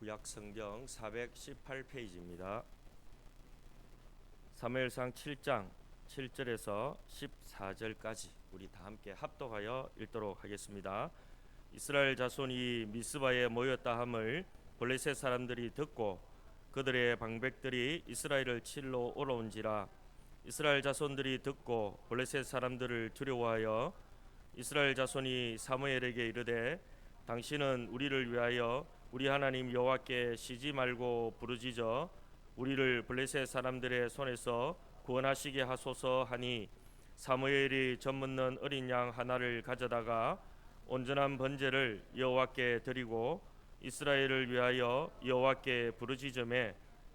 구약성경 418페이지입니다. 사무엘상 7장 7절에서 14절까지 우리 다 함께 합독하여 읽도록 하겠습니다. 이스라엘 자손이 미스바에 모였다 함을 블레셋 사람들이 듣고 그들의 방백들이 이스라엘을 치러 올라온지라. 이스라엘 자손들이 듣고 블레셋 사람들을 두려워하여 이스라엘 자손이 사무엘에게 이르되 당신은 우리를 위하여 우리 하나님 여호와께 쉬지 말고 부르짖어 우리를 블레셋 사람들의 손에서 구원하시게 하소서 하니, 사무엘이 젖먹는 어린 양 하나를 가져다가 온전한 번제를 여호와께 드리고 이스라엘을 위하여 여호와께 부르짖음에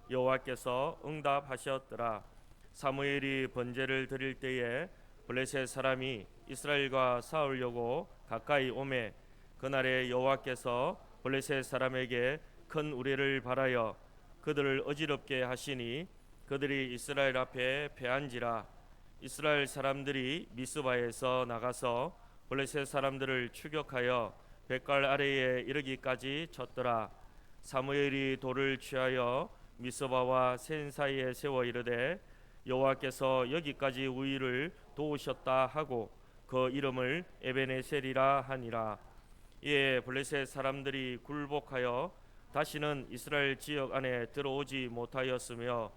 여호와께서 응답하셨더라. 사무엘이 번제를 드릴 때에 블레셋 사람이 이스라엘과 싸우려고 가까이 오매 그날에 여호와께서 블레셋 사람에게 큰 우레를 발하여 그들을 어지럽게 하시니 그들이 이스라엘 앞에 패한지라. 이스라엘 사람들이 미스바에서 나가서 블레셋 사람들을 추격하여 뱃갈 아래에 이르기까지 쳤더라. 사무엘이 돌을 취하여 미스바와 센 사이에 세워 이르되 여호와께서 여기까지 우리를 도우셨다 하고 그 이름을 에베네셀이라 하니라. 이에 블레셋 사람들이 굴복하여 다시는 이스라엘 지역 안에 들어오지 못하였으며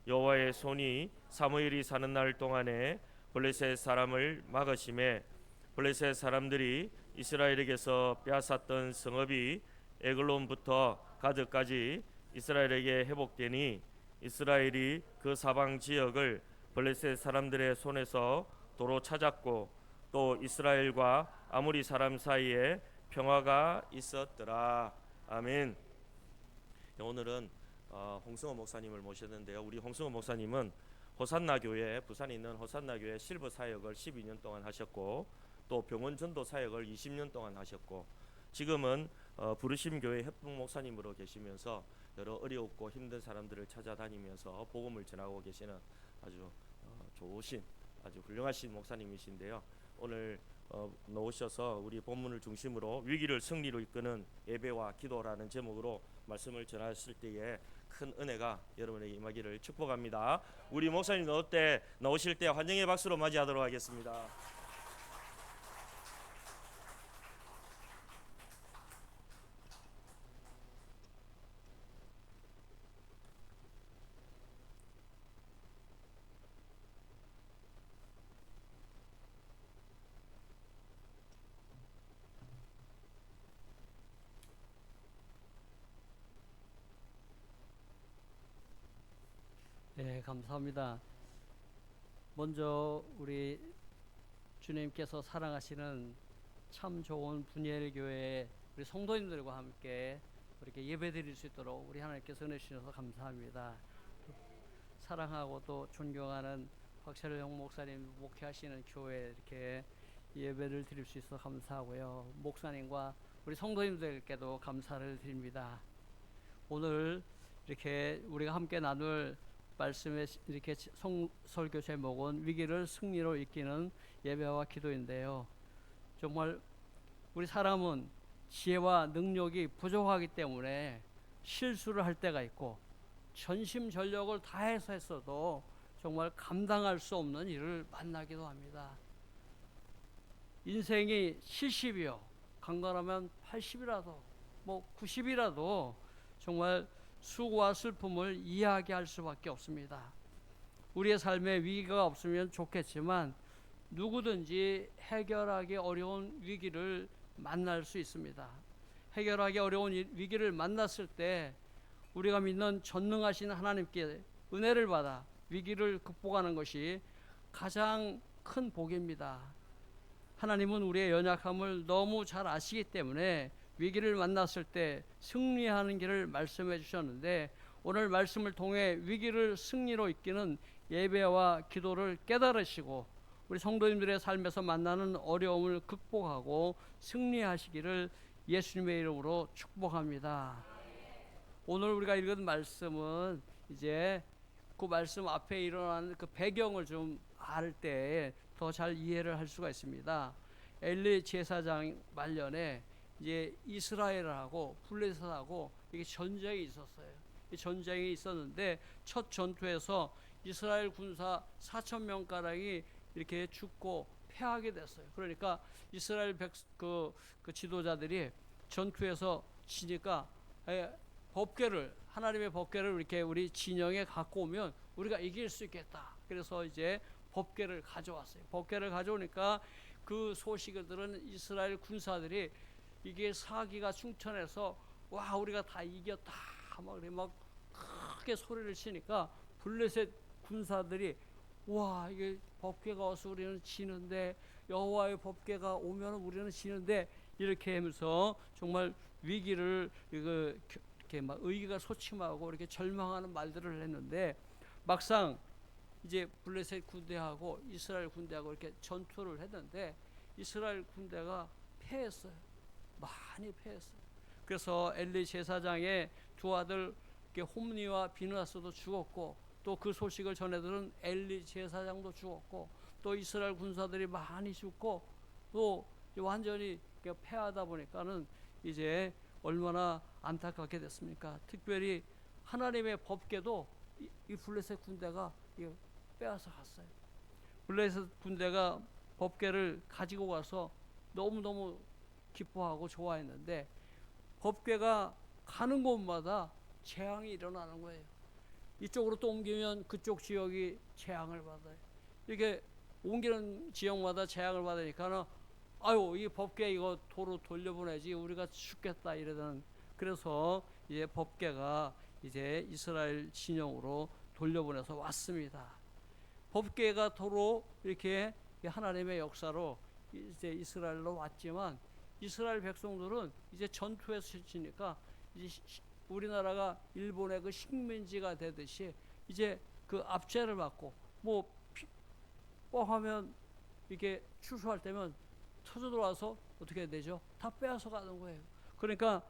여호와의 손이 사무엘이 사는 날 동안에 블레셋 사람을 막으심에 블레셋 사람들이 이스라엘에게서 빼앗았던 성읍이 에글론부터 가드까지 이스라엘에게 회복되니 이스라엘이 그 사방 지역을 블레셋 사람들의 손에서 도로 찾았고 또 이스라엘과 아모리 사람 사이에 평화가 있었더라. 아멘. 오늘은 홍승호 목사님을 모셨는데요. 우리 홍승호 목사님은 호산나 교회, 부산에 있는 호산나 교회 실버 사역을 12년 동안 하셨고 또 병원 전도 사역을 20년 동안 하셨고 지금은 부르심 교회 협동 목사님으로 계시면서 여러 어렵고 힘든 사람들을 찾아다니면서 복음을 전하고 계시는 아주 좋으신 아주 훌륭하신 목사님이신데요. 오늘 나오셔서 우리 본문을 중심으로 위기를 승리로 이끄는 예배와 기도라는 제목으로 말씀을 전하실 때에 큰 은혜가 여러분에게 임하기를 축복합니다. 우리 목사님 나오실 때 환영의 박수로 맞이하도록 하겠습니다. 네, 감사합니다. 먼저 우리 주님께서 사랑하시는 참 좋은 분이엘 교회의 우리 성도님들과 함께 이렇게 예배드릴 수 있도록 우리 하나님께서 은혜 주셔서 감사합니다. 사랑하고 또 존경하는 박철영 목사님 목회하시는 교회에 이렇게 예배를 드릴 수 있어서 감사하고요. 목사님과 우리 성도님들께도 감사를 드립니다. 오늘 이렇게 우리가 함께 나눌 말씀의 이렇게 설교 제목은 위기를 승리로 이기는 예배와 기도인데요. 정말 우리 사람은 지혜와 능력이 부족하기 때문에 실수를 할 때가 있고 전심전력을 다해서 했어도 정말 감당할 수 없는 일을 만나기도 합니다. 인생이 70이요 강건하면 80이라도 뭐 90이라도 정말 수고와 슬픔을 이야기할 수밖에 없습니다. 우리의 삶에 위기가 없으면 좋겠지만 누구든지 해결하기 어려운 위기를 만날 수 있습니다. 해결하기 어려운 위기를 만났을 때 우리가 믿는 전능하신 하나님께 은혜를 받아 위기를 극복하는 것이 가장 큰 복입니다. 하나님은 우리의 연약함을 너무 잘 아시기 때문에 위기를 만났을 때 승리하는 길을 말씀해 주셨는데 오늘 말씀을 통해 위기를 승리로 이기는 예배와 기도를 깨달으시고 우리 성도님들의 삶에서 만나는 어려움을 극복하고 승리하시기를 예수님의 이름으로 축복합니다. 오늘 우리가 읽은 말씀은 이제 그 말씀 앞에 일어나는 그 배경을 좀 알 때 더 잘 이해를 할 수가 있습니다. 엘리 제사장 말년에 이제 이스라엘하고 블레셋하고 이게 전쟁이 있었어요. 이 전쟁이 있었는데 첫 전투에서 이스라엘 군사 4천 명 가량이 이렇게 죽고 패하게 됐어요. 그러니까 이스라엘 그 지도자들이 전투에서 지니까 법궤를, 하나님의 법궤를 이렇게 우리 진영에 갖고 오면 우리가 이길 수 있겠다. 그래서 이제 법궤를 가져왔어요. 법궤를 가져오니까 그 소식을 들은 이스라엘 군사들이 이게 사기가 충천해서 와, 우리가 다 이겼다 막 크게 소리를 치니까 블레셋 군사들이 와, 이게 법궤가 와서 우리는 지는데, 여호와의 법궤가 오면 우리는 지는데, 이렇게 하면서 정말 위기를 이렇게 막 의기가 소침하고 이렇게 절망하는 말들을 했는데, 막상 이제 블레셋 군대하고 이스라엘 군대하고 이렇게 전투를 했는데 이스라엘 군대가 패했어요. 많이 패했어요. 그래서 엘리 제사장의 두 아들 홈니와 비느하스도 죽었고, 또 그 소식을 전해들은 엘리 제사장도 죽었고, 또 이스라엘 군사들이 많이 죽고, 또 완전히 패하다 보니까는 이제 얼마나 안타깝게 됐습니까? 특별히 하나님의 법궤도 이 블레셋 군대가 빼앗아 갔어요. 블레셋 군대가 법궤를 가지고 가서 너무너무 기뻐하고 좋아했는데, 법궤가 가는 곳마다 재앙이 일어나는 거예요. 이쪽으로 또 옮기면 그쪽 지역이 재앙을 받아요. 이렇게 옮기는 지역마다 재앙을 받으니까는 아유, 이 법궤 이거 도로 돌려보내지 우리가 죽겠다 이러던. 그래서 이제 법궤가 이제 이스라엘 진영으로 돌려보내서 왔습니다. 법궤가 도로 이렇게 하나님의 역사로 이제 이스라엘로 왔지만, 이스라엘 백성들은 이제 전투에서 지니까 이제 우리나라가 일본의 그 식민지가 되듯이 이제 그 압제를 받고, 뭐 뻥하면 이렇게 추수할 때면 터져 들어와서 어떻게 되죠? 다 빼앗아 가는 거예요. 그러니까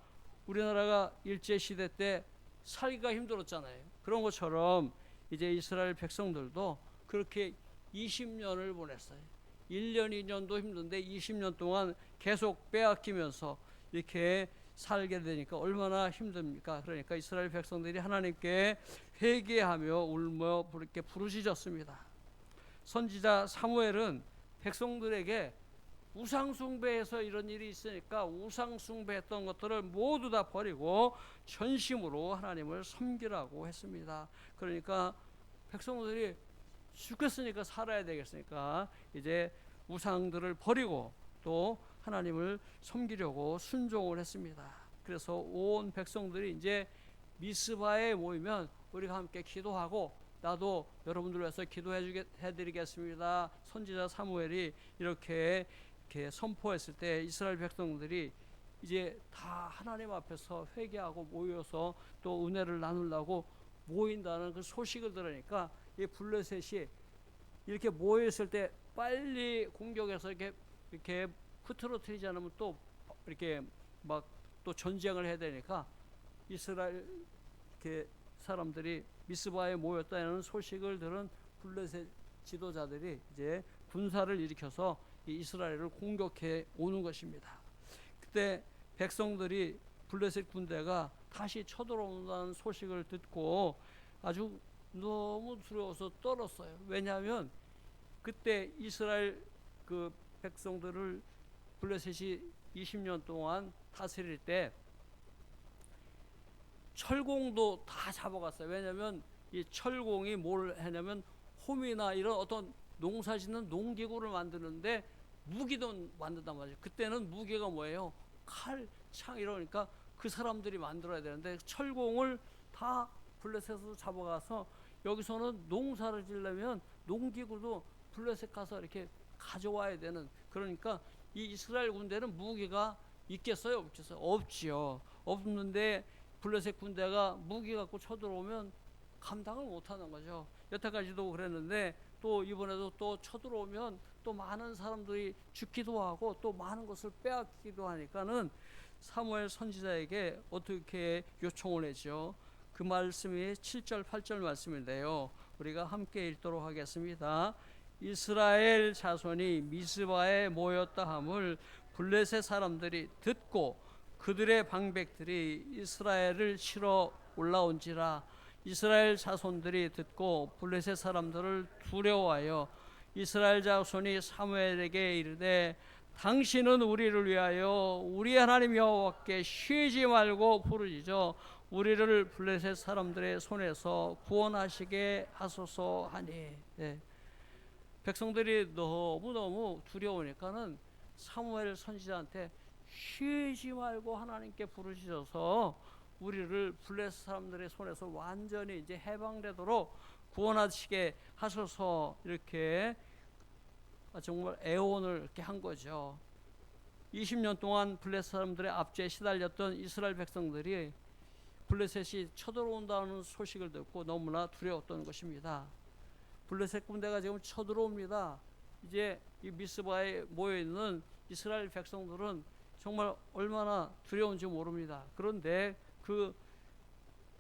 우리나라가 일제 시대 때 살기가 힘들었잖아요. 그런 것처럼 이제 이스라엘 백성들도 그렇게 20년을 보냈어요. 1년, 2년도 힘든데 20년 동안 계속 빼앗기면서 이렇게 살게 되니까 얼마나 힘듭니까? 그러니까 이스라엘 백성들이 하나님께 회개하며 울며 이렇게 부르짖었습니다. 선지자 사무엘은 백성들에게 우상숭배해서 이런 일이 있으니까 우상숭배했던 것들을 모두 다 버리고 전심으로 하나님을 섬기라고 했습니다. 그러니까 백성들이 죽겠으니까 살아야 되겠으니까 이제 우상들을 버리고 또 하나님을 섬기려고 순종을 했습니다. 그래서 온 백성들이 이제 미스바에 모이면 우리가 함께 기도하고, 나도 여러분들 위해서 기도해 드리겠습니다. 선지자 사무엘이 이렇게 선포했을 때 이스라엘 백성들이 이제 다 하나님 앞에서 회개하고 모여서 또 은혜를 나누려고 모인다는 그 소식을 들으니까 이 블레셋이 이렇게 모였을 때 빨리 공격해서 이렇게 흐트러뜨리지 않으면 또 이렇게 막 또 전쟁을 해야 되니까 이스라엘 이렇게 사람들이 미스바에 모였다는 소식을 들은 블레셋 지도자들이 이제 군사를 일으켜서 이스라엘을 공격해 오는 것입니다. 그때 백성들이 블레셋 군대가 다시 쳐들어온다는 소식을 듣고 아주 너무 두려워서 떨었어요. 왜냐하면 그때 이스라엘 그 백성들을 블레셋이 20년 동안 다스릴 때 철공도 다 잡아갔어요. 왜냐하면 이 철공이 뭘 하냐면 홈이나 이런 어떤 농사짓는 농기구를 만드는데 무기도 만든단 말이에요. 그때는 무기가 뭐예요? 칼, 창 이러니까 그 사람들이 만들어야 되는데 철공을 다 블레셋으로 잡아가서 여기서는 농사를 지려면 농기구도 블레셋 가서 이렇게 가져와야 되는. 그러니까 이 이스라엘 군대는 무기가 있겠어요? 없겠어요? 없지요. 없는데 블레셋 군대가 무기 갖고 쳐들어오면 감당을 못하는 거죠. 여태까지도 그랬는데 또 이번에도 또 쳐들어오면 또 많은 사람들이 죽기도 하고 또 많은 것을 빼앗기도 하니까는 사무엘 선지자에게 어떻게 요청을 했죠. 그 말씀이 7절 8절 말씀인데요. 우리가 함께 읽도록 하겠습니다. 이스라엘 자손이 미스바에 모였다 함을 블레셋 사람들이 듣고 그들의 방백들이 이스라엘을 치러 올라온지라. 이스라엘 자손들이 듣고 블레셋 사람들을 두려워하여 이스라엘 자손이 사무엘에게 이르되 당신은 우리를 위하여 우리 하나님 여호와께 쉬지 말고 부르짖어 우리를 블레셋 사람들의 손에서 구원하시게 하소서 하니. 네. 백성들이 너무너무 두려우니까는 사무엘 선지자한테 쉬지 말고 하나님께 부르짖어서 우리를 블레셋 사람들의 손에서 완전히 이제 해방되도록 구원하시게 하소서, 이렇게 정말 애원을 이렇게 한 거죠. 20년 동안 블레셋 사람들의 압제에 시달렸던 이스라엘 백성들이 블레셋이 쳐들어온다는 소식을 듣고 너무나 두려웠던 것입니다. 블레셋 군대가 지금 쳐들어옵니다. 이제 이 미스바에 모여 있는 이스라엘 백성들은 정말 얼마나 두려운지 모릅니다. 그런데 그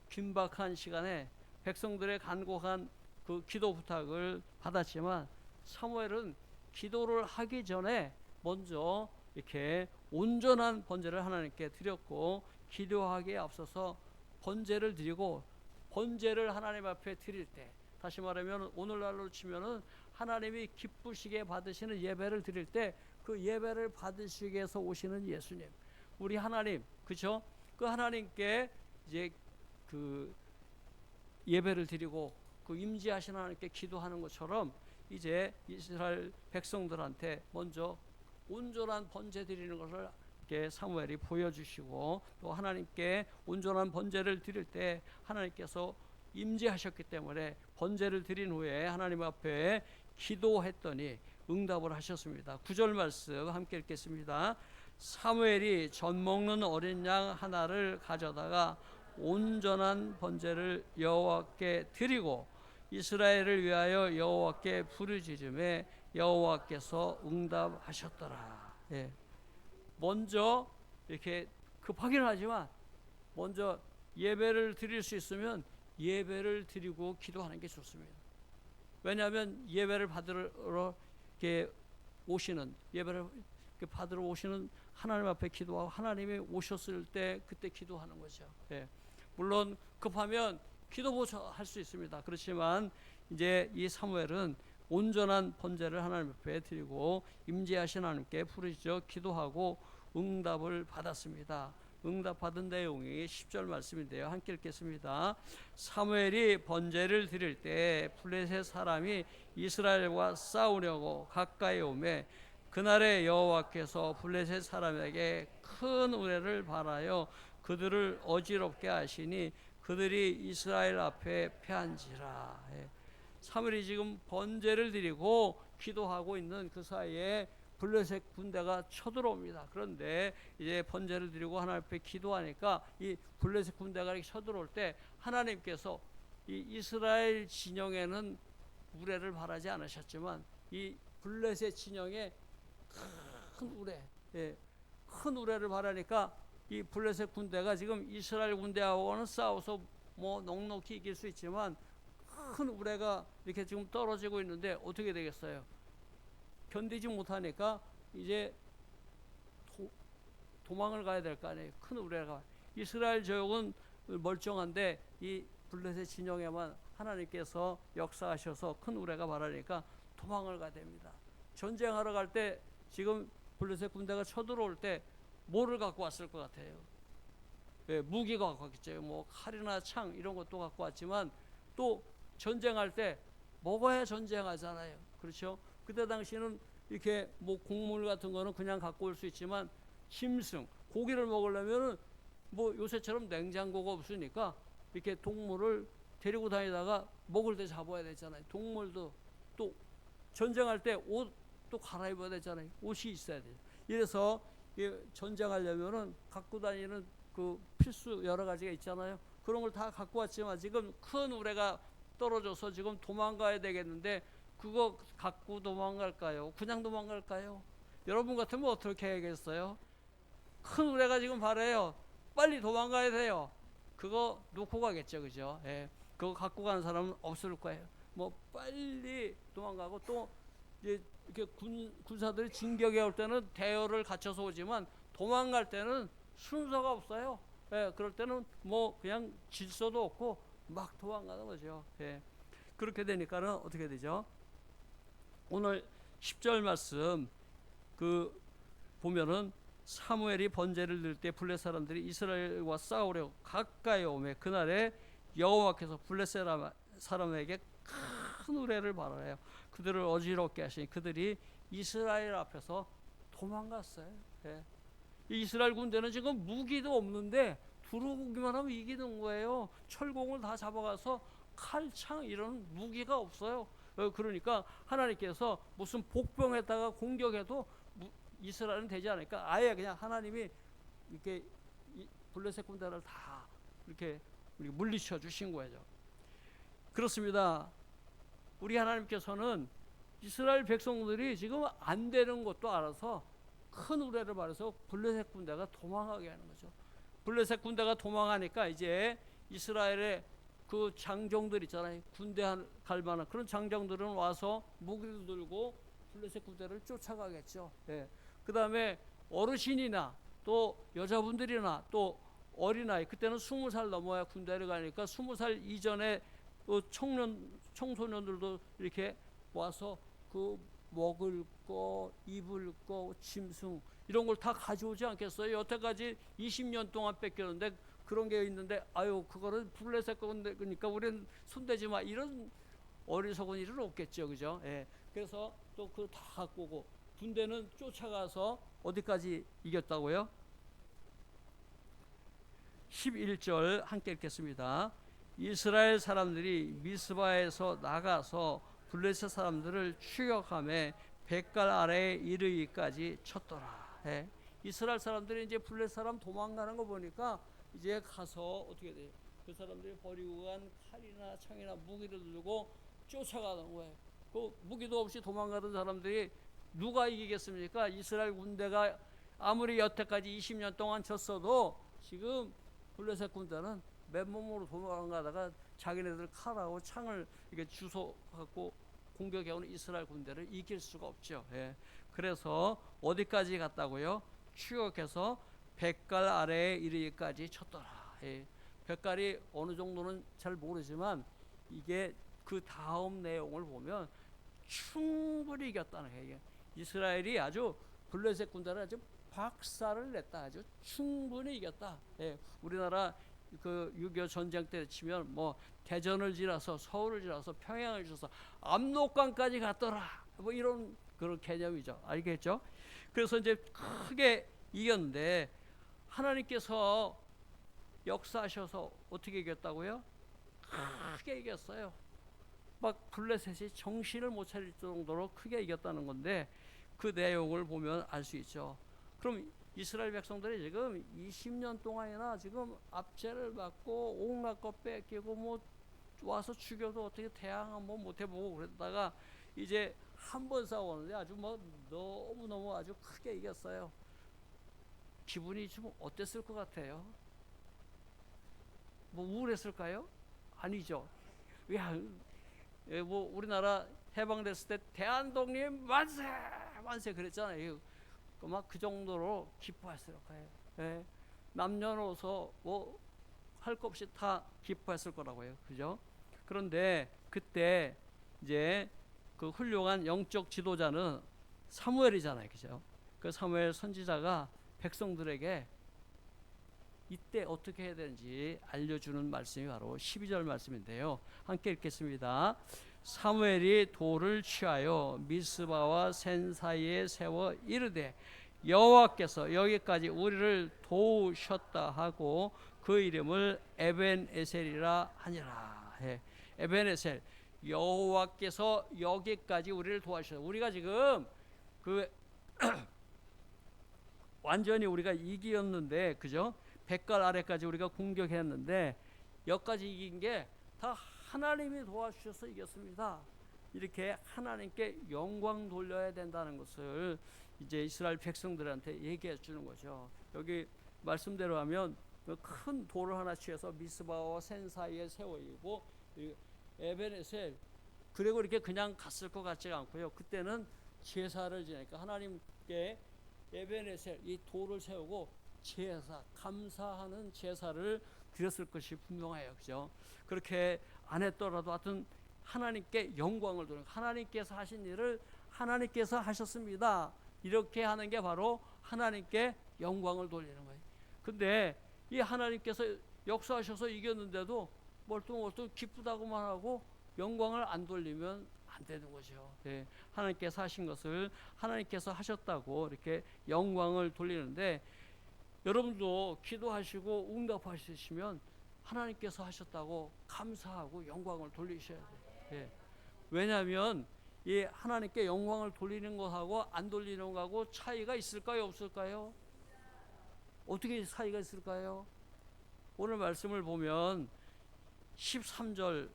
긴박한 시간에 백성들의 간곡한 그 기도 부탁을 받았지만 사무엘은 기도를 하기 전에 먼저 이렇게 온전한 번제를 하나님께 드렸고, 기도하기에 앞서서 번제를 드리고, 번제를 하나님 앞에 드릴 때, 다시 말하면 오늘날로 치면은 하나님이 기쁘시게 받으시는 예배를 드릴 때 그 예배를 받으시기 위해서 오시는 예수님, 우리 하나님, 그죠? 그 하나님께 이제 그 예배를 드리고 그 임재하시는 하나님께 기도하는 것처럼 이제 이스라엘 백성들한테 먼저 온전한 번제 드리는 것을 이렇게 사무엘이 보여주시고, 또 하나님께 온전한 번제를 드릴 때 하나님께서 임재하셨기 때문에 번제를 드린 후에 하나님 앞에 기도했더니 응답을 하셨습니다. 9절 말씀 함께 읽겠습니다. 사무엘이 젖 먹는 어린 양 하나를 가져다가 온전한 번제를 여호와께 드리고 이스라엘을 위하여 여호와께 부르짖음에 여호와께서 응답하셨더라. 예. 먼저 이렇게 급하긴 하지만 먼저 예배를 드릴 수 있으면 예배를 드리고 기도하는 게 좋습니다. 왜냐하면 예배를 받으러 이렇게 오시는, 예배를 이렇게 받으러 오시는 하나님 앞에 기도하고 하나님이 오셨을 때 그때 기도하는 거죠. 예. 물론 급하면 기도보조 할 수 있습니다. 그렇지만 이제 이 사무엘은 온전한 번제를 하나님 앞에 드리고 임재하신 하나님께 부르짖어 기도하고 응답을 받았습니다. 응답받은 내용이 10절 말씀인데요. 함께 읽겠습니다. 사무엘이 번제를 드릴 때 블레셋 사람이 이스라엘과 싸우려고 가까이 오매 그날에 여호와께서 블레셋 사람에게 큰 우레를 발하여 그들을 어지럽게 하시니 그들이 이스라엘 앞에 패한지라. 사무엘이 지금 번제를 드리고 기도하고 있는 그 사이에 블레셋 군대가 쳐들어옵니다. 그런데 이제 번제를 드리고 하나님 앞에 기도하니까 이 블레셋 군대가 이렇게 쳐들어올 때 하나님께서 이 이스라엘 진영에는 우레를 바라지 않으셨지만 이 블레셋 진영에 큰 우레, 큰 우레를 바라니까 이 블레셋 군대가 지금 이스라엘 군대하고는 싸워서 뭐 넉넉히 이길 수 있지만 큰 우레가 이렇게 지금 떨어지고 있는데 어떻게 되겠어요? 견디지 못하니까 이제 도망을 가야 될 거 아니에요. 큰 우레가. 이스라엘 저역은 멀쩡한데 이 블레셋 진영에만 하나님께서 역사하셔서 큰 우레가 말하니까 도망을 가야 됩니다. 전쟁하러 갈 때 지금 블레셋 군대가 쳐들어올 때 뭐를 갖고 왔을 것 같아요? 무기가 갖고 왔겠죠. 뭐 칼이나 창 이런 것도 갖고 왔지만 또 전쟁할 때 먹어야 전쟁하잖아요. 그렇죠? 그때 당시는 이렇게 뭐 곡물 같은 거는 그냥 갖고 올 수 있지만 짐승, 고기를 먹으려면은 뭐 요새처럼 냉장고가 없으니까 이렇게 동물을 데리고 다니다가 먹을 때 잡아야 되잖아요. 동물도 또 전쟁할 때 옷도 갈아입어야 되잖아요. 옷이 있어야 돼요. 이래서 전쟁하려면은 갖고 다니는 그 필수 여러 가지가 있잖아요. 그런 걸 다 갖고 왔지만 지금 큰 우레가 떨어져서 지금 도망가야 되겠는데 그거 갖고 도망갈까요? 그냥 도망갈까요? 여러분 같으면 어떻게 해야겠어요? 큰 우레가 지금 바래요. 빨리 도망가야 돼요. 그거 놓고 가겠죠, 그죠? 예. 그거 갖고 가는 사람은 없을 거예요. 뭐 빨리 도망가고 또 이제 이렇게 군사들이 진격해 올 때는 대열을 갖춰서 오지만 도망갈 때는 순서가 없어요. 예, 그럴 때는 뭐 그냥 질서도 없고 막 도망가는 거죠. 예. 그렇게 되니까는 어떻게 되죠? 오늘 10절 말씀 그 보면은 사무엘이 번제를 들 때 블레 사람들이 이스라엘과 싸우려 가까이 오매 그날에 여호와께서 블레 사람에게 큰 우레를 발하여 그들을 어지럽게 하시니 그들이 이스라엘 앞에서 도망갔어요. 예. 이스라엘 군대는 지금 무기도 없는데 들어오기만 하면 이기는 거예요. 철공을 다 잡아가서 칼, 창 이런 무기가 없어요. 그러니까 하나님께서 무슨 복병에다가 공격해도 이스라엘은 되지 않으니까 아예 그냥 하나님이 이렇게 블레셋 군대를 다 이렇게 물리쳐 주신 거죠. 그렇습니다. 우리 하나님께서는 이스라엘 백성들이 지금 안 되는 것도 알아서 큰 우레를 발해서 블레셋 군대가 도망하게 하는 거죠. 블레셋 군대가 도망하니까 이제 이스라엘의 그 장정들 있잖아요. 군대 갈 만한 그런 장정들은 와서 무기를 들고 블레셋 군대를 쫓아가겠죠. 예. 그 다음에 어르신이나 또 여자분들이나 또 어린아이, 그때는 20살 넘어야 군대를 가니까 20살 이전에 청소년들도 이렇게 와서 그 먹을 거, 입을 거, 짐승 이런 걸 다 가져오지 않겠어요? 여태까지 20년 동안 뺏겼는데 그런 게 있는데 아유 그거를 블레셋 거니까 우리는 손대지 마 이런 어리석은 일은 없겠죠, 그죠? 예. 그래서 또 그거 다 갖고 오고 군대는 쫓아가서 어디까지 이겼다고요? 11절 함께 읽겠습니다. 이스라엘 사람들이 미스바에서 나가서 블레셋 사람들을 추격하며 백갈 아래에 이르기까지 쳤더라. 예. 이스라엘 사람들이 이제 블레셋 사람 도망가는 거 보니까 이제 가서 어떻게 돼요? 그 사람들이 버리고 간 칼이나 창이나 무기를 들고 쫓아가는 거예요. 그 무기도 없이 도망가던 사람들이 누가 이기겠습니까? 이스라엘 군대가 아무리 여태까지 20년 동안 졌어도 지금 블레셋 군대는 맨몸으로 도망가다가 자기네들 칼하고 창을 이렇게 주워 갖고 공격해오는 이스라엘 군대를 이길 수가 없죠. 예. 그래서 어디까지 갔다고요? 추격해서 백갈 아래에 이르기까지 쳤더라. 예. 백갈이 어느 정도는 잘 모르지만 이게 그 다음 내용을 보면 충분히 이겼다는 거예요. 이스라엘이 아주 블레셋 군대를 아주 박살을 냈다. 아주 충분히 이겼다. 예. 우리나라 그 6.25 전쟁 때 치면 뭐 대전을 지나서 서울을 지나서 평양을 지나서 압록강까지 갔더라. 뭐 이런 그런 개념이죠. 알겠죠? 그래서 이제 크게 이겼는데 하나님께서 역사하셔서 어떻게 이겼다고요? 크게 이겼어요. 막 블레셋이 정신을 못 차릴 정도로 크게 이겼다는 건데 그 내용을 보면 알 수 있죠. 그럼 이스라엘 백성들이 지금 20년 동안이나 지금 압제를 받고 온갖 것 뺏기고 뭐 와서 죽여도 어떻게 대항 한번 못 해보고 그랬다가 이제 한 번 싸우는데 아주 뭐 너무너무 아주 크게 이겼어요. 기분이 좀 어땠을 것 같아요? 뭐 우울했을까요? 아니죠. 뭐 우리나라 해방됐을 때 대한독립 만세 만세 그랬잖아요. 막 그 정도로 기뻐했을 거예요. 예. 남녀노소 뭐 할 것 없이 다 기뻐했을 거라고요. 그죠? 그런데 그때 이제 그 훌륭한 영적 지도자는 사무엘이잖아요. 그죠? 그 사무엘 선지자가 백성들에게 이때 어떻게 해야 되는지 알려주는 말씀이 바로 12절 말씀인데요. 함께 읽겠습니다. 사무엘이 돌을 취하여 미스바와 센 사이에 세워 이르되 여호와께서 여기까지 우리를 도우셨다 하고 그 이름을 에벤에셀이라 하니라. 에벤에셀, 여호와께서 여기까지 우리를 도와주셨다. 우리가 지금 그 완전히 우리가 이기었는데, 그죠? 백갈 아래까지 우리가 공격했는데 여기까지 이긴 게 다 하나님이 도와주셔서 이겼습니다. 이렇게 하나님께 영광 돌려야 된다는 것을 이제 이스라엘 백성들한테 얘기해 주는 거죠. 여기 말씀대로 하면 큰 돌을 하나 취해서 미스바와 센 사이에 세워이고 에벤에셀, 그리고 이렇게 그냥 갔을 것 같지가 않고요. 그때는 제사를 지내니까 하나님께 에베네셀 이 돌을 세우고 제사 감사하는 제사를 드렸을 것이 분명해요. 그죠? 그렇게 안 했더라도 하여튼 하나님께 영광을 돌리는 하나님께서 하신 일을 하나님께서 하셨습니다. 이렇게 하는 게 바로 하나님께 영광을 돌리는 거예요. 근데 이 하나님께서 역사하셔서 이겼는데도 멀뚱멀뚱 기쁘다고만 하고 영광을 안 돌리면 안 되는 거죠. 예, 하나님께서 하신 것을 하나님께서 하셨다고 이렇게 영광을 돌리는데 여러분도 기도하시고 응답하시면 하나님께서 하셨다고 감사하고 영광을 돌리셔야 돼요. 예. 왜냐하면 이 하나님께 영광을 돌리는 것하고 안 돌리는 것하고 차이가 있을까요, 없을까요? 어떻게 차이가 있을까요? 오늘 말씀을 보면 13절,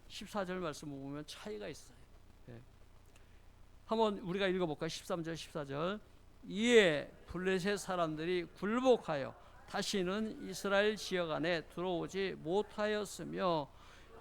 14절 말씀을 보면 차이가 있어요. 예. 한번 우리가 읽어볼까요? 13절, 14절. 이에 블레셋 사람들이 굴복하여 다시는 이스라엘 지역 안에 들어오지 못하였으며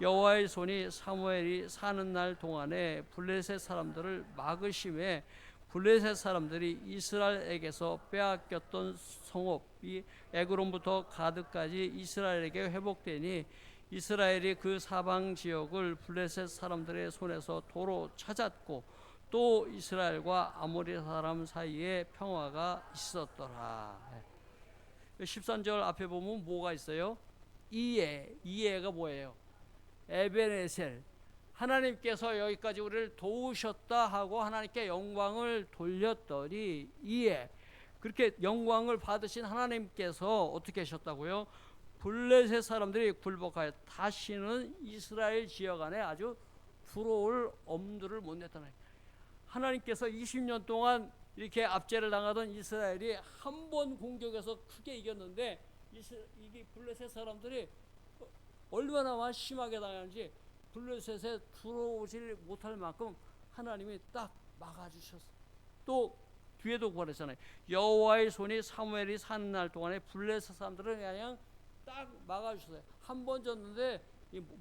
여호와의 손이 사무엘이 사는 날 동안에 블레셋 사람들을 막으심에 블레셋 사람들이 이스라엘에게서 빼앗겼던 성읍이 에그론부터 가드까지 이스라엘에게 회복되니 이스라엘이 그 사방 지역을 블레셋 사람들의 손에서 도로 찾았고 또 이스라엘과 아모리 사람 사이에 평화가 있었더라. 13절 앞에 보면 뭐가 있어요? 이에가 뭐예요? 에베네셀. 하나님께서 여기까지 우리를 도우셨다 하고 하나님께 영광을 돌렸더니 이에 그렇게 영광을 받으신 하나님께서 어떻게 하셨다고요? 블레셋 사람들이 굴복하여 다시는 이스라엘 지역 안에 아주 들어올 엄두를 못 냈다는 거예요. 하나님께서 20년 동안 이렇게 압제를 당하던 이스라엘이 한 번 공격에서 크게 이겼는데 이게 블레셋 사람들이 얼마나 심하게 당하는지 블레셋에 들어오질 못할 만큼 하나님이 딱 막아주셨어요. 또 뒤에도 그랬잖아요. 여호와의 손이 사무엘이 사는 날 동안에 블레셋 사람들은 그냥 딱 막아주셨어요. 한 번 졌는데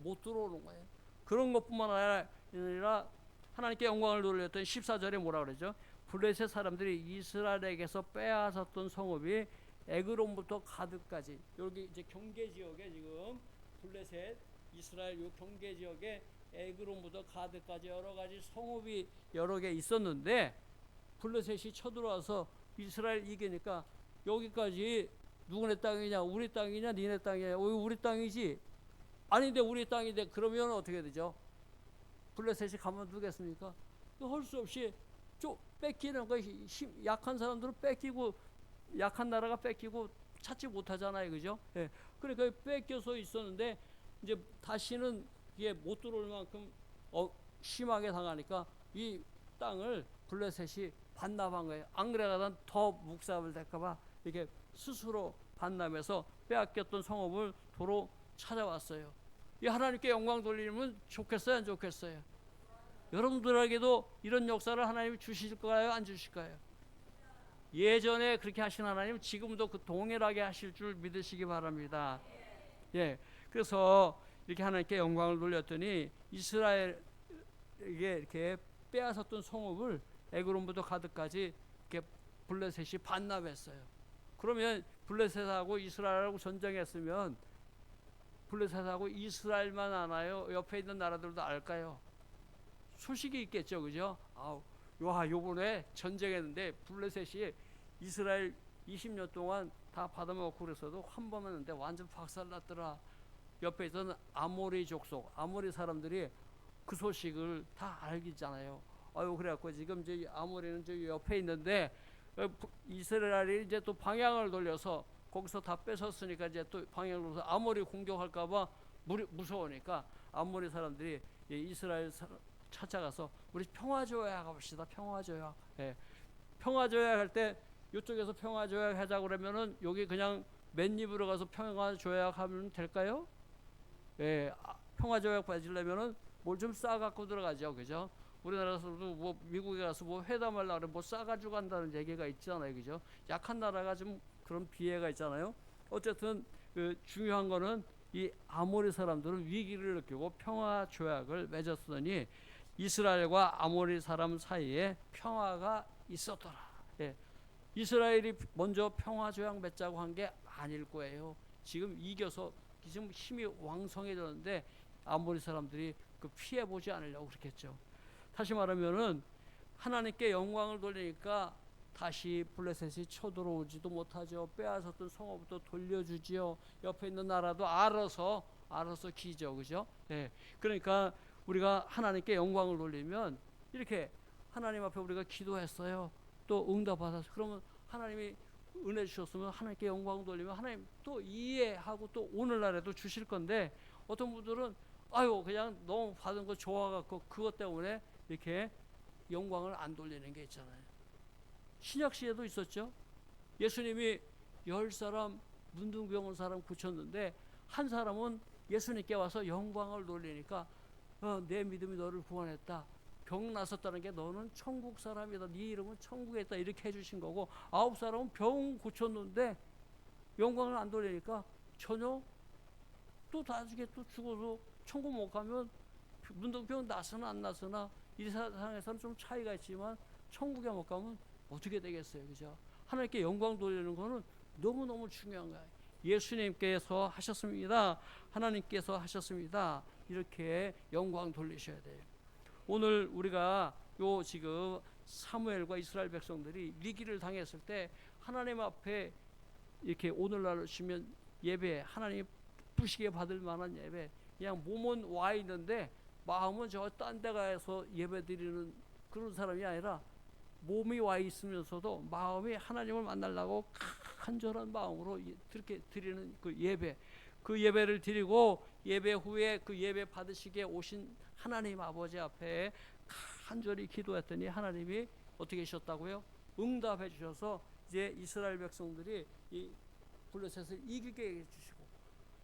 못 들어오는 거예요. 그런 것뿐만 아니라 하나님께 영광을 돌렸던 14절에 뭐라 그러죠? 블레셋 사람들이 이스라엘에게서 빼앗았던 성읍이 에그론부터 가드까지 여기 이제 경계 지역에 지금 블레셋 이스라엘 요 경계 지역에 에그론부터 가드까지 여러 가지 성읍이 여러 개 있었는데 블레셋이 쳐들어와서 이스라엘 이기니까 여기까지 누구네 땅이냐 우리 땅이냐 니네 땅이냐 우리 땅이지 아닌데 우리 땅인데 그러면 어떻게 되죠? 블레셋이 가만두겠습니까? 할 수 없이 뺏기는 거 약한 사람들은 뺏기고 약한 나라가 뺏기고 찾지 못하잖아요, 그죠? 예. 그러니까 뺏겨서 있었는데 이제 다시는 이게 못 들어올 만큼 심하게 당하니까 이 땅을 블레셋이 반납한 거예요. 안 그래가던 더 묵살을 될까봐 이렇게 스스로 반납해서 빼앗겼던 성읍을 도로 찾아왔어요. 이 하나님께 영광 돌리면 좋겠어요, 안 좋겠어요? 여러분들에게도 이런 역사를 하나님이 주실까요, 안 주실까요? 예전에 그렇게 하신 하나님 지금도 그 동일하게 하실 줄 믿으시기 바랍니다. 예, 그래서 이렇게 하나님께 영광을 돌렸더니 이스라엘에게 이렇게 빼앗았던 성읍을 에그론부터 가드까지 이렇게 블레셋이 반납했어요. 그러면 블레셋하고 이스라엘하고 전쟁했으면 블레셋하고 이스라엘만 아나요? 옆에 있는 나라들도 알까요? 소식이 있겠죠, 그죠? 요번에 전쟁했는데 블레셋이 이스라엘 20년 동안 다 받아먹고 그래서도 한 번 했는데 완전 박살났더라. 옆에 있던 아모리 족속, 아모리 사람들이 그 소식을 다 알겠잖아요. 그래갖고 지금 이제 아모리는 저 옆에 있는데 이스라엘이 이제 또 방향을 돌려서 거기서 다 뺏었으니까 이제 또 방향을 돌려서 아모리 공격할까봐 무서우니까 아모리 사람들이 이스라엘 찾아가서 우리 평화조약 합시다. 평화조약. 예. 평화조약 할 때 이쪽에서 평화조약 하자고 그러면은 여기 그냥 맨입으로 가서 평화조약 하면 될까요? 예. 평화조약 받으려면은 뭘 좀 싸갖고 들어가죠. 그죠? 우리나라에서도 뭐 미국에 가서 뭐 회담하려고 그러면 뭐 싸가지고 간다는 얘기가 있잖아요. 그죠? 약한 나라가 좀 그런 비애가 있잖아요. 어쨌든 중요한 거는 이 아모리 사람들은 위기를 느끼고 평화조약을 맺었으니 이스라엘과 아모리 사람 사이에 평화가 있었더라. 예. 이스라엘이 먼저 평화 조약 맺자고 한 게 아닐 거예요. 지금 이겨서 지금 힘이 왕성해졌는데 아모리 사람들이 그 피해 보지 않으려고 그랬겠죠. 다시 말하면은 하나님께 영광을 돌리니까 다시 블레셋이 쳐들어오지도 못하죠. 빼앗았던 성읍부터 돌려주지요. 옆에 있는 나라도 알아서 기죠, 그죠? 네. 그러니까 우리가 하나님께 영광을 돌리면 이렇게 하나님 앞에 우리가 기도했어요. 또 응답 받아서 그러면 하나님이 은혜 주셨으면 하나님께 영광 돌리면 하나님 또 이해하고 또 오늘날에도 주실 건데 어떤 분들은 아유 그냥 너무 받은 거 좋아갖고 그것 때문에 이렇게 영광을 안 돌리는 게 있잖아요. 신약 시대도 있었죠. 예수님이 10사람 문둥병 온 사람 고쳤는데 한 사람은 예수님께 와서 영광을 돌리니까 내 믿음이 너를 구원했다. 병 나섰다는 게 너는 천국 사람이다. 네 이름은 천국에 있다. 이렇게 해주신 거고 9사람은 병 고쳤는데 영광을 안 돌리니까 전혀 또 나중에 또 죽어서 천국 못 가면 문둥병 나서나 안 나서나 이 세상에서는 좀 차이가 있지만 천국에 못 가면 어떻게 되겠어요, 그죠? 하나님께 영광 돌리는 거는 너무너무 중요한 거예요. 예수님께서 하셨습니다. 하나님께서 하셨습니다. 이렇게 영광 돌리셔야 돼요. 오늘 우리가 요 지금 사무엘과 이스라엘 백성들이 위기를 당했을 때 하나님 앞에 이렇게 오늘날 오시면 예배, 하나님 부시게 받을 만한 예배, 그냥 몸은 와 있는데 마음은 저 딴 데 가서 예배 드리는 그런 사람이 아니라 몸이 와 있으면서도 마음이 하나님을 만나려고 간절한 마음으로 그렇게 드리는 그 예배, 그 예배를 드리고 예배 후에 그 예배 받으시게 오신 하나님 아버지 앞에 간절히 기도했더니 하나님이 어떻게 하셨다고요? 응답해 주셔서 이제 이스라엘 백성들이 이 블레셋을 이기게 해주시고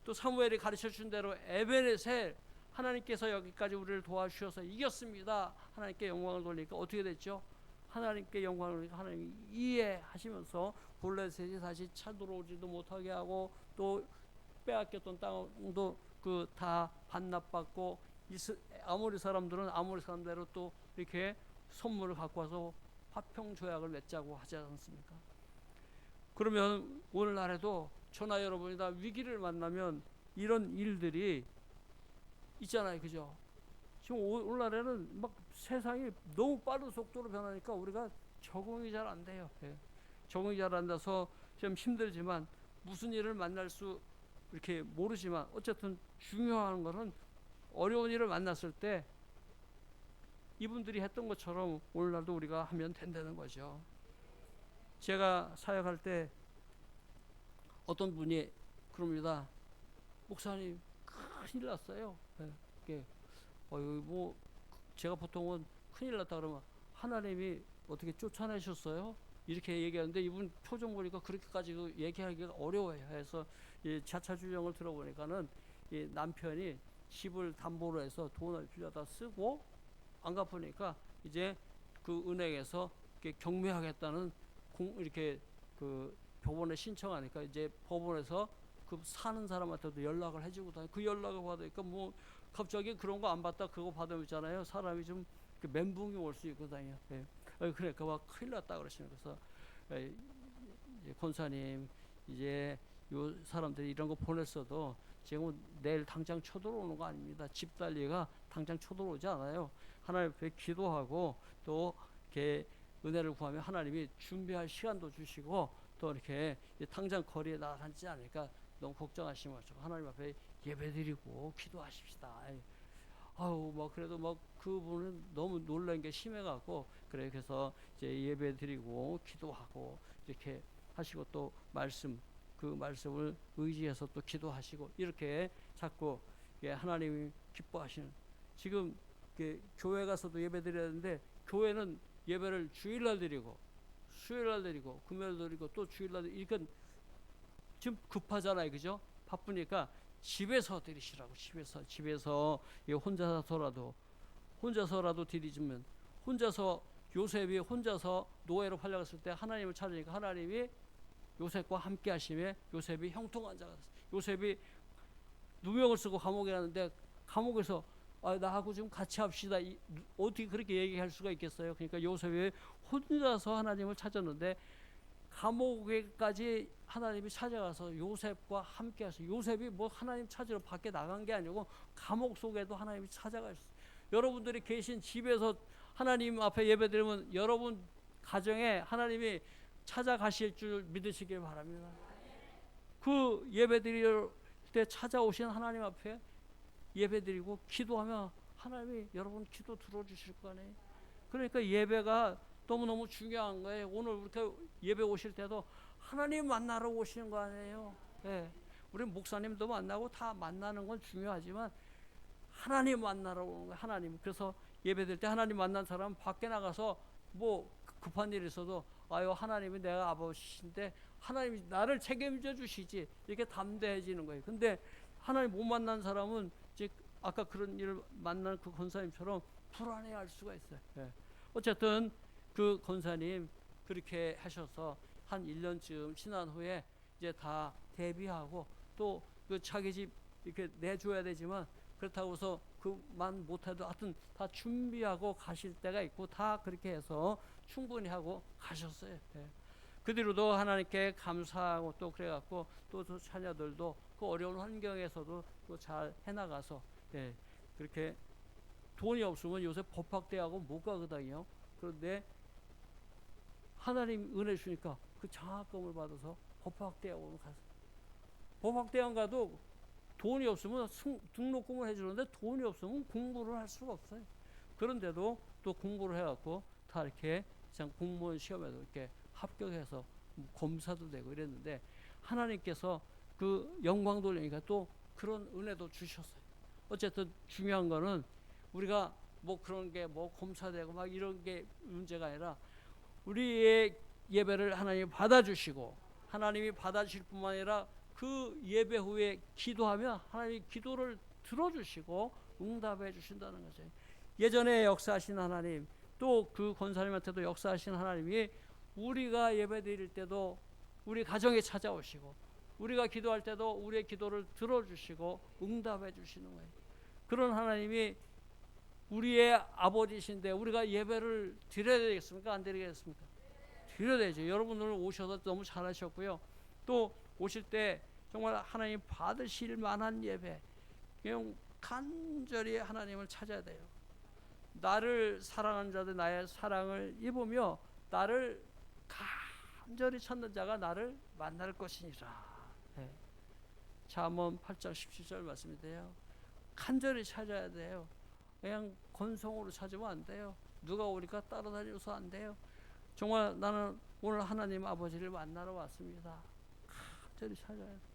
또 사무엘이 가르쳐 준 대로 에베네셀 하나님께서 여기까지 우리를 도와주셔서 이겼습니다. 하나님께 영광을 돌리니까 어떻게 됐죠? 하나님께 영광을 돌리니까 하나님이 이해하시면서 블레셋이 다시 쳐들어오지도 못하게 하고 또 빼앗겼던 땅도 그 다 반납받고 아모리 사람들은 아모리 사람대로 또 이렇게 선물을 갖고 와서 화평 조약을 맺자고 하지 않습니까? 그러면 오늘날에도 저나 여러분이 다 위기를 만나면 이런 일들이 있잖아요, 그죠? 지금 오늘날에는 막 세상이 너무 빠른 속도로 변하니까 우리가 적응이 잘 안 돼요. 예. 적응이 잘 안 돼서 좀 힘들지만 무슨 일을 만날 수 이렇게 모르지만 어쨌든 중요한 것은 어려운 일을 만났을 때 이분들이 했던 것처럼 오늘날도 우리가 하면 된다는 거죠. 제가 사역할 때 어떤 분이 그럽니다. 목사님 큰일 났어요. 네. 뭐 제가 보통은 큰일 났다 그러면 하나님이 어떻게 쫓아내셨어요? 이렇게 얘기하는데 이분 표정 보니까 그렇게까지 얘기하기가 어려워요. 해서 이 자차 주정을 들어보니까는 이 남편이 집을 담보로 해서 돈을 빌려다 쓰고 안 갚으니까 이제 그 은행에서 이렇게 경매하겠다는 이렇게 그 법원에 신청하니까 이제 법원에서 그 사는 사람한테도 연락을 해주고 그 연락을 받으니까 뭐 갑자기 그런 거 안 받다 그거 받으면 있잖아요. 사람이 좀 멘붕이 올 수 있거든요. 예. 그러니까 막 큰일 났다 그러시는 거서 이제 권사님 이제 요 사람들이 이런 거 보냈어도 지금 내일 당장 쳐들어오는 거 아닙니다. 집 달리가 당장 쳐들어오지 않아요. 하나님 앞에 기도하고 또 이렇게 은혜를 구하면 하나님이 준비할 시간도 주시고 또 이렇게 당장 거리에 나타나지 않으니까 너무 걱정하시지 마시고 하나님 앞에 예배드리고 기도하십시다. 아우 막 그래도 막 그분은 너무 놀란 게 심해갖고 그래서 이제 예배드리고 기도하고 이렇게 하시고 또 그 말씀을 의지해서 또 기도하시고 이렇게 자꾸 하나님이 기뻐하시는 지금 교회 가서도 예배드려야 되는데 교회는 예배를 주일날 드리고 수요일날 드리고 금요일 드리고 또 주일날 이건 지금 급하잖아요, 그죠? 바쁘니까 집에서 드리시라고 집에서 혼자서라도 드리지만 혼자서 요셉이 혼자서 노예로 팔려갔을 때 하나님을 찾으니까 하나님이 요셉과 함께 하심에 요셉이 형통한 자가 됐어요. 요셉이 누명을 쓰고 감옥에 갔는데 감옥에서 나하고 좀 같이 합시다. 어떻게 그렇게 얘기할 수가 있겠어요? 그러니까 요셉이 혼자서 하나님을 찾았는데 감옥에까지 하나님이 찾아가서 요셉과 함께하셔. 요셉이 뭐 하나님 찾으러 밖에 나간 게 아니고 감옥 속에도 하나님이 찾아가셨어요. 여러분들이 계신 집에서 하나님 앞에 예배드리면 여러분 가정에 하나님이 찾아가실 줄 믿으시길 바랍니다. 그 예배드릴 때 찾아오신 하나님 앞에 예배드리고 기도하면 하나님이 여러분 기도 들어주실 거 아니에요. 그러니까 예배가 너무너무 중요한 거예요. 오늘 이렇게 예배 오실 때도 하나님 만나러 오시는 거 아니에요. 예. 우리 목사님도 만나고 다 만나는 건 중요하지만 하나님 만나러 오는 거예요. 하나님. 그래서 예배드릴 때 하나님 만난 사람 밖에 나가서 뭐 급한 일이 있어도 하나님이 내가 아버지신데 하나님이 나를 책임져 주시지, 이렇게 담대해지는 거예요. 근데 하나님 못 만난 사람은 이제 아까 그런 일을 만난 그 권사님처럼 불안해할 수가 있어요. 예. 어쨌든 그 권사님 그렇게 하셔서 한 1년쯤 지난 후에 이제 다 대비하고 또 그 자기 집 이렇게 내줘야 되지만 그렇다고 해서 그만 못해도 하여튼 다 준비하고 가실 때가 있고 다 그렇게 해서 충분히 하고 가셨어요. 예. 그 뒤로도 하나님께 감사하고 또 그래갖고 또 저 자녀들도 그 어려운 환경에서도 또 잘 해나가서, 예, 그렇게 돈이 없으면 요새 법학대학원 못 가거든요. 그런데 하나님 은혜 주니까 그 장학금을 받아서 법학대학원 가서, 법학대학원 가도 돈이 없으면 등록금을 해주는데 돈이 없으면 공부를 할 수가 없어요. 그런데도 또 공부를 해갖고 다 이렇게 공무원 시험에도 이렇게 합격해서 검사도 되고 이랬는데 하나님께서 그 영광 돌리니까 또 그런 은혜도 주셨어요. 어쨌든 중요한 거는 우리가 뭐 그런 게 뭐 검사되고 막 이런 게 문제가 아니라 우리의 예배를 하나님이 받아주시고 하나님이 받아주실 뿐만 아니라 그 예배 후에 기도하면 하나님이 기도를 들어주시고 응답해 주신다는 거죠. 예전에 역사하신 하나님, 또 그 권사님한테도 역사하신 하나님이 우리가 예배 드릴 때도 우리 가정에 찾아오시고 우리가 기도할 때도 우리의 기도를 들어주시고 응답해 주시는 거예요. 그런 하나님이 우리의 아버지신데 우리가 예배를 드려야 되겠습니까? 안 드리겠습니까? 드려야 되죠. 여러분들 오셔서 너무 잘하셨고요. 또 오실 때 정말 하나님 받으실 만한 예배, 그냥 간절히 하나님을 찾아야 돼요. 나를 사랑하는 자들 나의 사랑을 입으며 나를 간절히 찾는 자가 나를 만날 것이니라. 네. 잠언 8장 17절 말씀인데요. 간절히 찾아야 돼요. 그냥 건성으로 찾으면 안 돼요. 누가 오니까 따라다녀서 안 돼요. 정말 나는 오늘 하나님 아버지를 만나러 왔습니다. 간절히 찾아야 돼요.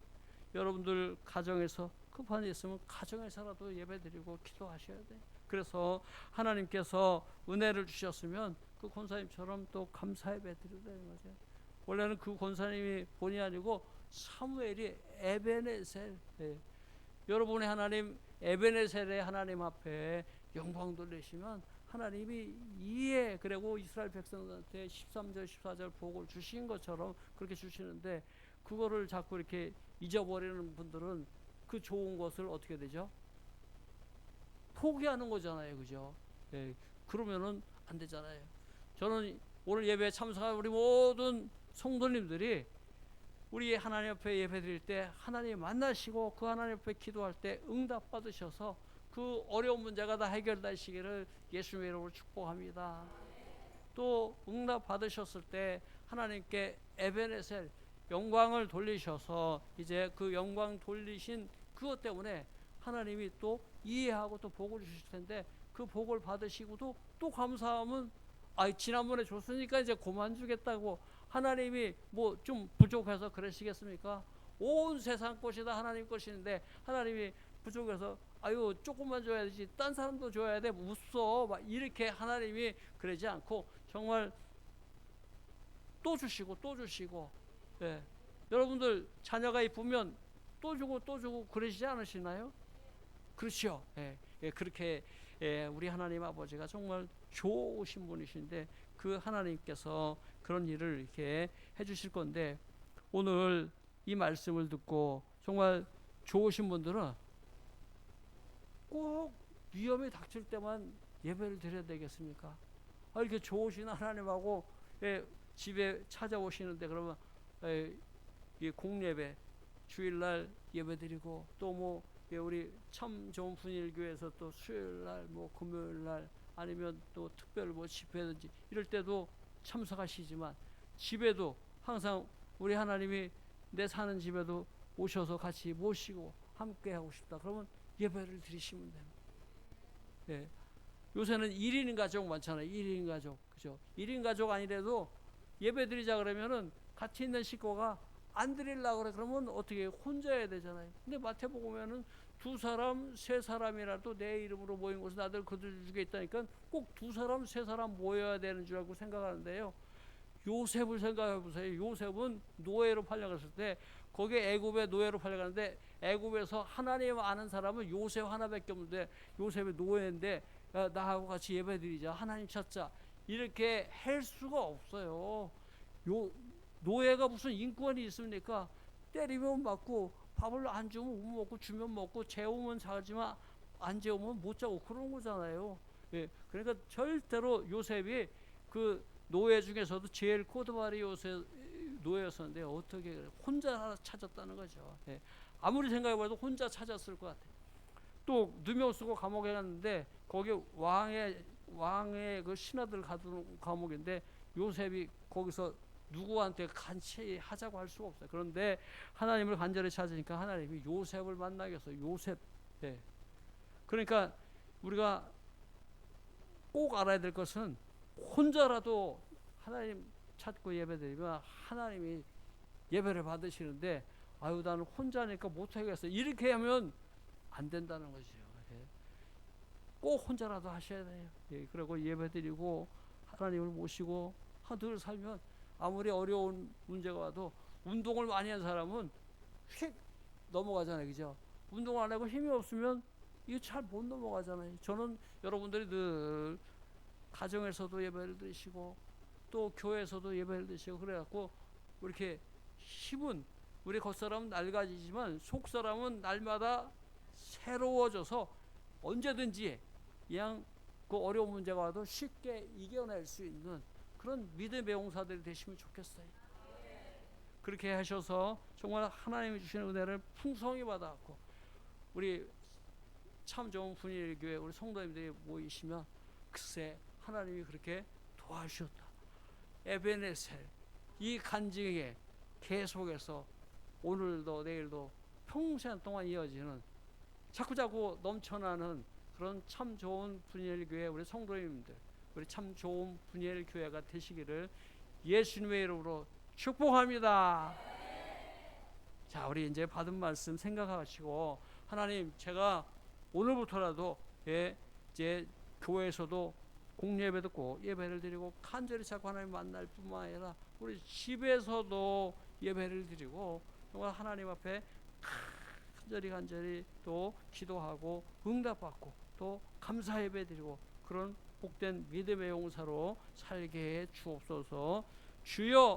여러분들 가정에서 급한 일 있으면 가정에서라도 예배드리고 기도하셔야 돼요. 그래서 하나님께서 은혜를 주셨으면 그 권사님처럼 또 감사 예배 드려야 되는 거죠. 원래는 그 권사님이 본이 아니고 사무엘이 에베네셀, 예. 여러분의 하나님 에베네셀의 하나님 앞에 영광 돌리시면 하나님이 이에 그리고 이스라엘 백성들한테 13절 14절 복을 주신 것처럼 그렇게 주시는데 그거를 자꾸 이렇게 잊어버리는 분들은 그 좋은 것을 어떻게 되죠? 포기하는 거잖아요. 그죠? 예, 그러면은 안 되잖아요. 저는 오늘 예배에 참석한 우리 모든 성도님들이 우리 하나님 앞에 예배 드릴 때 하나님 만나시고 그 하나님 앞에 기도할 때 응답 받으셔서 그 어려운 문제가 다 해결되시기를 예수님의 이름으로 축복합니다. 또 응답 받으셨을 때 하나님께 에베네셀 영광을 돌리셔서 이제 그 영광 돌리신 그것 때문에 하나님이 또 이해하고 또 복을 주실 텐데 그 복을 받으시고도 또 감사하면 지난번에 줬으니까 이제 그만 주겠다고 하나님이 뭐 좀 부족해서 그러시겠습니까? 온 세상 것이 다 하나님 것인데 하나님이 부족해서 조금만 줘야지 딴 사람도 줘야 돼 웃어 막 이렇게 하나님이 그러지 않고 정말 또 주시고 또 주시고, 예. 여러분들 자녀가 이쁘면 또 주고 그러시지 않으시나요? 그렇죠. 예. 예. 그렇게 우리 하나님 아버지가 정말 좋으신 분이신데 그 하나님께서 그런 일을 이렇게 해주실 건데 오늘 이 말씀을 듣고 정말 좋으신 분들은 꼭 위험이 닥칠 때만 예배를 드려야 되겠습니까? 이렇게 좋으신 하나님하고 집에 찾아오시는데 그러면 이 공예배 주일날 예배드리고 또 뭐 우리 참 좋은 분일교회에서 또 수요일날 뭐 금요일날 아니면 또 특별 뭐 집회든지 이럴 때도 참석하시지만 집에도 항상 우리 하나님이 내 사는 집에도 오셔서 같이 모시고 함께 하고 싶다. 그러면 예배를 드리시면 됩니다. 예. 요새는 1인 가족 많잖아요. 1인 가족. 그죠? 1인 가족 아니래도 예배 드리자 그러면은 같이 있는 식구가 안 드리려고 그래. 그러면 어떻게 혼자 해야 되잖아요. 근데 마태복음에는 2사람, 3사람이라도 내 이름으로 모인 곳은 나들 그들 중에 있다니까 꼭 2사람, 3사람 모여야 되는 줄 알고 생각하는데요. 요셉을 생각해 보세요. 요셉은 노예로 팔려갔을 때 거기에 애굽에 노예로 팔려갔는데 애굽에서 하나님 아는 사람은 요셉 하나밖에 없는데 요셉이 노예인데 야, 나하고 같이 예배드리자. 하나님 찾자. 이렇게 할 수가 없어요. 노예가 무슨 인권이 있습니까? 때리면 맞고 밥을 안 주면 못 먹고 주면 먹고 재우면 자지만 안 재우면 못 자고 그런 거잖아요. 예, 그러니까 절대로 요셉이 그 노예 중에서도 제일 코드바리 요셉 노예였었는데 어떻게 혼자 찾았다는 거죠. 예, 아무리 생각해봐도 혼자 찾았을 것 같아요. 또 누명 쓰고 감옥에 갔는데 거기 왕의 그 신하들 가둔 감옥인데 요셉이 거기서 누구한테 간치 하자고 할 수가 없어요. 그런데 하나님을 간절히 찾으니까 하나님이 요셉을 만나게 해서 요셉. 네. 그러니까 우리가 꼭 알아야 될 것은 혼자라도 하나님 찾고 예배드리면 하나님이 예배를 받으시는데 아유 나는 혼자니까 못하겠어. 이렇게 하면 안 된다는 거죠. 예. 꼭 혼자라도 하셔야 돼요. 예. 그리고 예배드리고 하나님을 모시고 늘 살면 아무리 어려운 문제가 와도 운동을 많이 한 사람은 휙 넘어가잖아요. 그죠? 운동을 안 하고 힘이 없으면 이거 잘 못 넘어가잖아요. 저는 여러분들이 늘 가정에서도 예배를 드리시고 또 교회에서도 예배를 드리시고 그래갖고 이렇게 힘은 우리 겉사람은 낡아지지만 속사람은 날마다 새로워져서 언제든지 그냥 그 어려운 문제가 와도 쉽게 이겨낼 수 있는 그런 믿음의 용사들이 되시면 좋겠어요. 그렇게 하셔서 정말 하나님이 주시는 은혜를 풍성히 받아갖고 우리 참 좋은 분위기의 우리 성도님들이 모이시면 글쎄 하나님이 그렇게 도와주셨다. 에베네셀 이 간증에 계속해서 오늘도 내일도 평생 동안 이어지는 자꾸자꾸 넘쳐나는 그런 참 좋은 분위기의 교회 우리 성도님들 우리 참 좋은 분이엘 교회가 되시기를 예수님의 이름으로 축복합니다. 자, 우리 이제 받은 말씀 생각하시고 하나님 제가 오늘부터라도 이제 교회에서도 공예배 듣고 예배를 드리고 간절히 자꾸 하나님 만날 뿐만 아니라 우리 집에서도 예배를 드리고 정말 하나님 앞에 간절히 또 기도하고 응답받고 또 감사 예배 드리고 그런 복된 믿음의 용사로 살게 해 주옵소서. 주여